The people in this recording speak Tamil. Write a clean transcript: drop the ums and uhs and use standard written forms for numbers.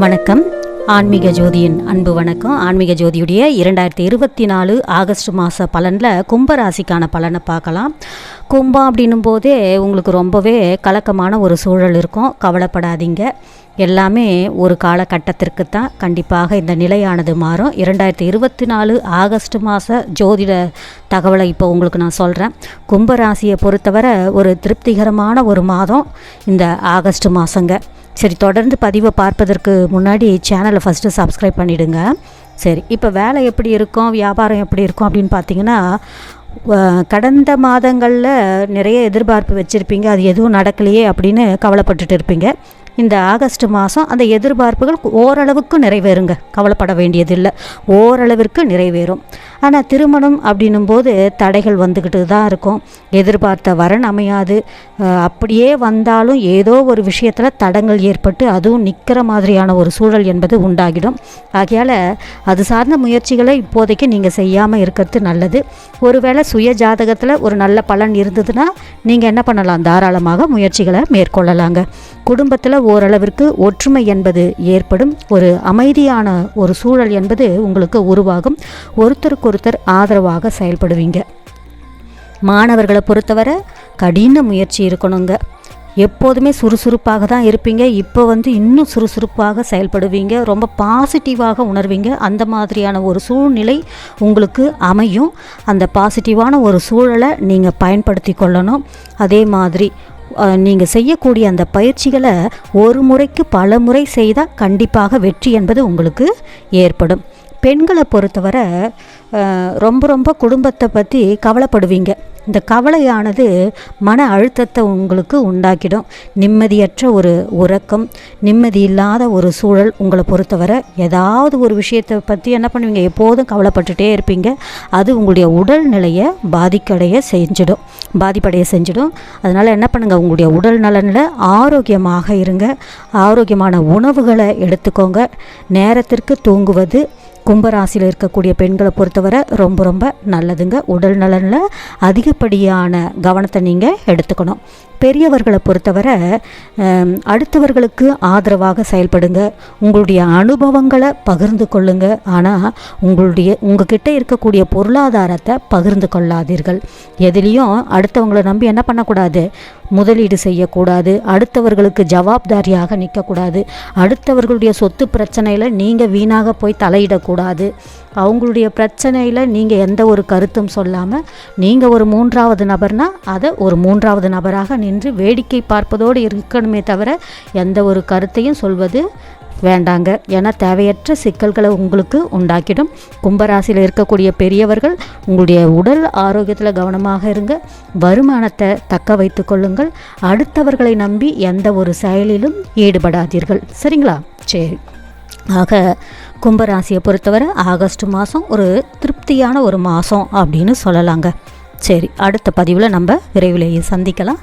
வணக்கம். ஆன்மீக ஜோதியின் அன்பு வணக்கம். ஆன்மீக ஜோதியுடைய 2024 ஆகஸ்ட் மாத பலனில் கும்பராசிக்கான பலனை பார்க்கலாம். கும்பம் அப்படின்னும் போதே உங்களுக்கு ரொம்பவே கலக்கமான ஒரு சூழல் இருக்கும். கவலைப்படாதீங்க, எல்லாமே ஒரு காலகட்டத்திற்கு தான் கண்டிப்பாக இந்த நிலையானது மாறும். 2024 ஆகஸ்ட் மாத ஜோதிட தகவலை இப்போ உங்களுக்கு நான் சொல்கிறேன். கும்பராசியை பொறுத்தவரை ஒரு திருப்திகரமான ஒரு மாதம் இந்த ஆகஸ்ட் மாதங்க. சரி, தொடர்ந்து பதிவை பார்ப்பதற்கு முன்னாடி சேனலை ஃபஸ்ட்டு சப்ஸ்கிரைப் பண்ணிவிடுங்க. சரி, இப்போ வேலை எப்படி இருக்கும், வியாபாரம் எப்படி இருக்கும் அப்படின்னு பார்த்தீங்கன்னா, கடந்த மாதங்களில் நிறைய எதிர்பார்ப்பு வச்சுருப்பீங்க, அது எதுவும் நடக்கலையே அப்படின்னு கவலைப்பட்டுட்டு இருப்பீங்க. இந்த ஆகஸ்ட் மாதம் அந்த எதிர்பார்ப்புகள் ஓரளவுக்கு நிறைவேறுங்க, கவலைப்பட வேண்டியதில்லை, ஓரளவிற்கு நிறைவேறும். ஆனால் திருமணம் அப்படின்னும் போது தடைகள் வந்துக்கிட்டு தான் இருக்கும். எதிர்பார்த்த வரன் அமையாது, அப்படியே வந்தாலும் ஏதோ ஒரு விஷயத்தில் தடங்கள் ஏற்பட்டு அதுவும் நிற்கிற மாதிரியான ஒரு சூழல் என்பது உண்டாகிடும். ஆகையால் அது சார்ந்த முயற்சிகளை இப்போதைக்கு நீங்கள் செய்யாமல் இருக்கிறது நல்லது. ஒருவேளை சுய ஜாதகத்தில் ஒரு நல்ல பலன் இருந்ததுன்னா நீங்கள் என்ன பண்ணலாம், தாராளமாக முயற்சிகளை மேற்கொள்ளலாங்க. குடும்பத்தில் ஓரளவிற்கு ஒற்றுமை என்பது ஏற்படும். ஒரு அமைதியான ஒரு சூழல் என்பது உங்களுக்கு உருவாகும். ஒருத்தருக்கொருத்தர் ஆதரவாக செயல்படுவீங்க. மாணவர்களை பொறுத்தவரை கடின முயற்சி இருக்கணுங்க. எப்போதுமே சுறுசுறுப்பாக தான் இருப்பீங்க. இப்போ இன்னும் சுறுசுறுப்பாக செயல்படுவீங்க, ரொம்ப பாசிட்டிவாக உணர்வீங்க. அந்த மாதிரியான ஒரு சூழ்நிலை உங்களுக்கு அமையும். அந்த பாசிட்டிவான ஒரு சூழலை நீங்கள் பயன்படுத்தி கொள்ளணும். அதே மாதிரி நீங்கள் செய்யக்கூடிய அந்த பயிற்சிகளை ஒரு முறைக்கு பல முறை செய்தால் கண்டிப்பாக வெற்றி என்பது உங்களுக்கு ஏற்படும். பெண்களை பொறுத்தவரை ரொம்ப குடும்பத்தை பற்றி கவலைப்படுவீங்க. இந்த கவலையானது மன அழுத்தத்தை உங்களுக்கு உண்டாக்கிடும். நிம்மதியற்ற ஒரு உறக்கம், நிம்மதி இல்லாத ஒரு சூழல் உங்களை பொறுத்தவரை. ஏதாவது ஒரு விஷயத்தை பற்றி என்ன பண்ணுவீங்க, எப்போதும் கவலைப்பட்டுட்டே இருப்பீங்க. அது உங்களுடைய உடல் நிலையை பாதிப்படைய செஞ்சிடும். அதனால் என்ன பண்ணுங்கள், உங்களுடைய உடல் நலனில் ஆரோக்கியமாக இருங்க. ஆரோக்கியமான உணவுகளை எடுத்துக்கோங்க. நேரத்திற்கு தூங்குவது கும்பராசியில் இருக்கக்கூடிய பெண்களை பொறுத்தவரை ரொம்ப நல்லதுங்க. உடல் நலனில் அதிகப்படியான கவனத்தை நீங்கள் எடுத்துக்கணும். பெரியவர்களை பொறுத்தவரை அடுத்தவர்களுக்கு ஆதரவாக செயல்படுங்க. உங்களுடைய அனுபவங்களை பகிர்ந்து கொள்ளுங்க. ஆனால் உங்ககிட்ட இருக்கக்கூடிய பொருளாதாரத்தை பகிர்ந்து கொள்ளாதீர்கள். எதுலேயும் அடுத்தவங்களை நம்பி என்ன பண்ணக்கூடாது, முதலீடு செய்யக்கூடாது. அடுத்தவர்களுக்கு ஜவாப்தாரியாக நிற்கக்கூடாது. அடுத்தவர்களுடைய சொத்து பிரச்சனையில் நீங்கள் வீணாக போய் தலையிடக்கூடாது. அவங்களுடைய பிரச்சனையில் நீங்கள் எந்த ஒரு கருத்தும் சொல்லாமல், நீங்கள் ஒரு மூன்றாவது நபர்னால் அதை ஒரு மூன்றாவது நபராக நின்று வேடிக்கை பார்ப்பதோடு இருக்கணுமே தவிர எந்த ஒரு கருத்தையும் சொல்வது வேண்டாங்க. ஏன்னா தேவையற்ற சிக்கல்களை உங்களுக்கு உண்டாக்கிடும். கும்பராசியில் இருக்கக்கூடிய பெரியவர்கள் உங்களுடைய உடல் ஆரோக்கியத்தில் கவனமாக இருங்க. வருமானத்தை தக்க வைத்து கொள்ளுங்கள். அடுத்தவர்களை நம்பி எந்த ஒரு செயலிலும் ஈடுபடாதீர்கள். சரிங்களா? சரி. ஆக கும்பராசியை பொறுத்தவரை ஆகஸ்ட் மாதம் ஒரு திருப்தியான ஒரு மாதம் அப்படின்னு சொல்லலாங்க. சரி, அடுத்த பதிவில் நம்ம விரைவிலேயே சந்திக்கலாம்.